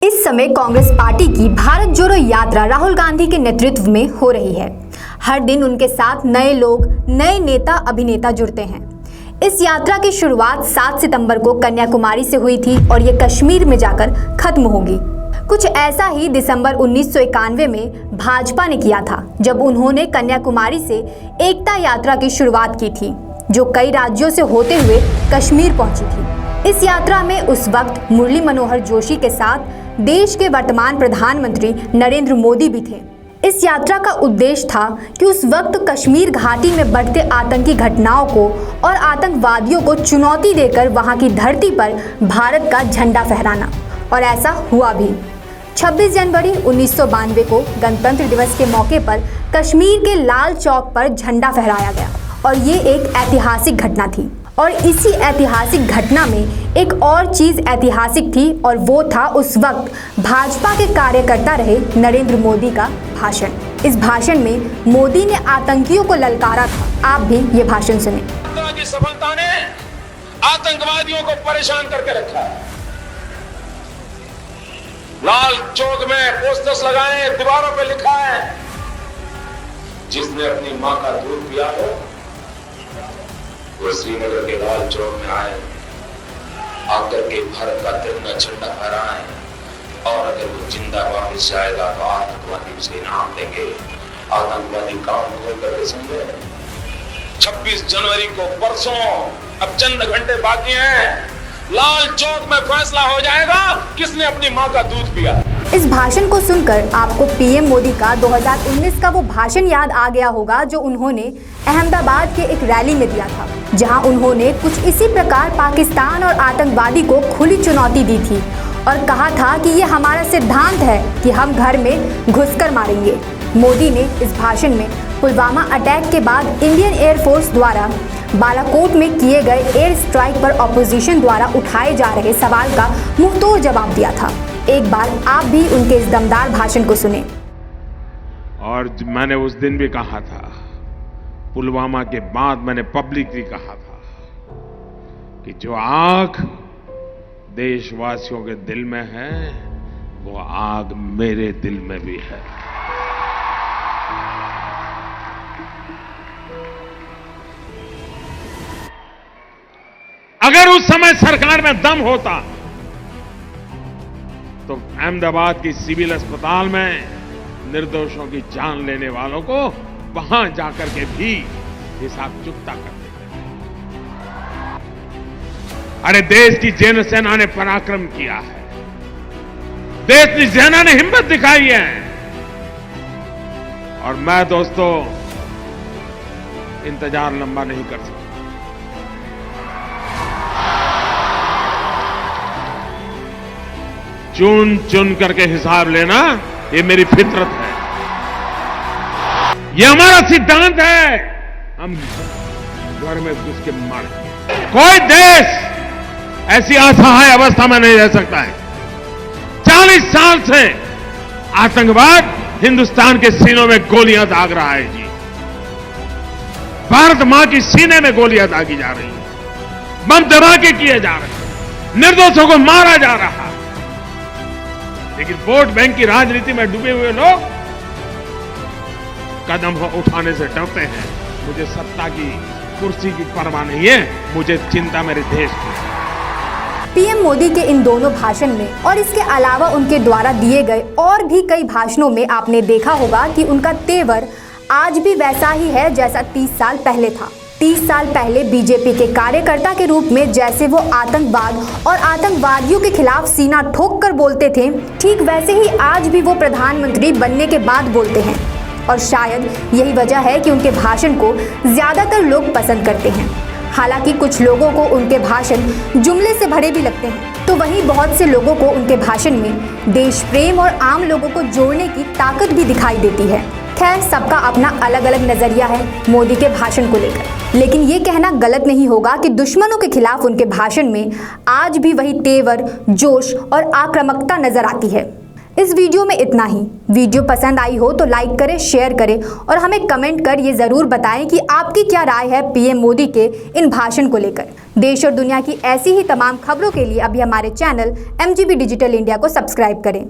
इस समय कांग्रेस पार्टी की भारत जोड़ो यात्रा राहुल गांधी के नेतृत्व में हो रही है। हर दिन उनके साथ नए लोग, नए नेता अभिनेता जुड़ते हैं। इस यात्रा की शुरुआत 7 सितंबर को कन्याकुमारी से हुई थी और ये कश्मीर में जाकर खत्म होगी। कुछ ऐसा ही दिसंबर 1991 में भाजपा ने किया था, जब उन्होंने कन्याकुमारी से एकता यात्रा की शुरुआत की थी, जो कई राज्यों से होते हुए कश्मीर पहुंची थी। इस यात्रा में उस वक्त मुरली मनोहर जोशी के साथ देश के वर्तमान प्रधानमंत्री नरेंद्र मोदी भी थे। इस यात्रा का उद्देश्य था कि उस वक्त कश्मीर घाटी में बढ़ते आतंकी घटनाओं को और आतंकवादियों को चुनौती देकर वहां की धरती पर भारत का झंडा फहराना, और ऐसा हुआ भी। 26 जनवरी 1992 को गणतंत्र दिवस के मौके पर कश्मीर के लाल चौक पर झंडा फहराया गया और ये एक ऐतिहासिक घटना थी। और इसी ऐतिहासिक घटना में एक और चीज ऐतिहासिक थी, और वो था उस वक्त भाजपा के कार्यकर्ता रहे नरेंद्र मोदी का भाषण। इस भाषण में मोदी ने आतंकियों को ललकारा था। आप भी ये भाषण सुने। की सफलता ने आतंकवादियों को परेशान करके रखा है। लाल चौक में पोस्टर्स लगाए, दीवारों पे लिखा है, जिसने अपनी मां का दूध पिया हो वो श्रीनगर के लाल चौक में आए, आकर के भारत का तिरंगा झंडा फहराए, और अगर वो जिंदा वापस जाएगा तो आतंकवादी उसे इनाम देंगे। आतंकवादी काम खोल करके समझे। 26 जनवरी को परसों, अब चंद घंटे बाकी हैं, लाल चौक में फैसला हो जाएगा किसने अपनी मां का दूध पिया। इस भाषण को सुनकर आपको पीएम मोदी का 2019 का वो भाषण याद आ गया होगा, जो उन्होंने अहमदाबाद के एक रैली में दिया था, जहां उन्होंने कुछ इसी प्रकार पाकिस्तान और आतंकवादी को खुली चुनौती दी थी और कहा था कि ये हमारा सिद्धांत है कि हम घर में घुसकर मारेंगे। मोदी ने इस भाषण में पुलवामा अटैक के बाद इंडियन एयरफोर्स द्वारा बालाकोट में किए गए एयर स्ट्राइक पर ऑपोजिशन द्वारा उठाए जा रहे सवाल का मुंहतोड़ जवाब दिया था। एक बार आप भी उनके इस दमदार भाषण को सुने। और मैंने उस दिन भी कहा था, पुलवामा के बाद मैंने पब्लिकली कहा था कि जो आग देशवासियों के दिल में है वो आग मेरे दिल में भी है। अगर उस समय सरकार में दम होता तो अहमदाबाद की सिविल अस्पताल में निर्दोषों की जान लेने वालों को वहां जाकर के भी हिसाब चुकता कर देते। अरे देश की जैन सेना ने पराक्रम किया है, देश की सेना ने हिम्मत दिखाई है, और मैं दोस्तों इंतजार लंबा नहीं कर सकता। चुन चुन करके हिसाब लेना ये मेरी फितरत है, ये हमारा सिद्धांत है। हम घर में घुस के मारेंगे। कोई देश ऐसी असहाय अवस्था में नहीं रह सकता है। 40 साल से आतंकवाद हिंदुस्तान के सीनों में गोलियां दाग रहा है जी। भारत मां की सीने में गोलियां दागी जा रही हैं, बम धमाके किए जा रहे हैं, निर्दोषों को मारा जा रहा है। लेकिन वोट बैंक की राजनीति में डूबे हुए लोग कदम उठाने से डरते हैं। मुझे सत्ता की कुर्सी की परवाह नहीं है, मुझे चिंता मेरे देश की। पीएम मोदी के इन दोनों भाषण में और इसके अलावा उनके द्वारा दिए गए और भी कई भाषणों में आपने देखा होगा कि उनका तेवर आज भी वैसा ही है जैसा 30 साल पहले था। 30 साल पहले बीजेपी के कार्यकर्ता के रूप में जैसे वो आतंकवाद और आतंकवादियों के खिलाफ सीना ठोक कर बोलते थे, ठीक वैसे ही आज भी वो प्रधानमंत्री बनने के बाद बोलते हैं। और शायद यही वजह है कि उनके भाषण को ज्यादातर लोग पसंद करते हैं। हालांकि कुछ लोगों को उनके भाषण जुमले से भरे भी लगते हैं, तो वहीं बहुत से लोगों को उनके भाषण में देश प्रेम और आम लोगों को जोड़ने की ताकत भी दिखाई देती है। खैर, सबका अपना अलग अलग नजरिया है मोदी के भाषण को लेकर, लेकिन ये कहना गलत नहीं होगा कि दुश्मनों के खिलाफ उनके भाषण में आज भी वही तेवर, जोश और आक्रामकता नजर आती है। इस वीडियो में इतना ही। वीडियो पसंद आई हो तो लाइक करें, शेयर करें और हमें कमेंट कर ये ज़रूर बताएं कि आपकी क्या राय है पीएम मोदी के इन भाषण को लेकर। देश और दुनिया की ऐसी ही तमाम खबरों के लिए अभी हमारे चैनल MGB डिजिटल इंडिया को सब्सक्राइब करें।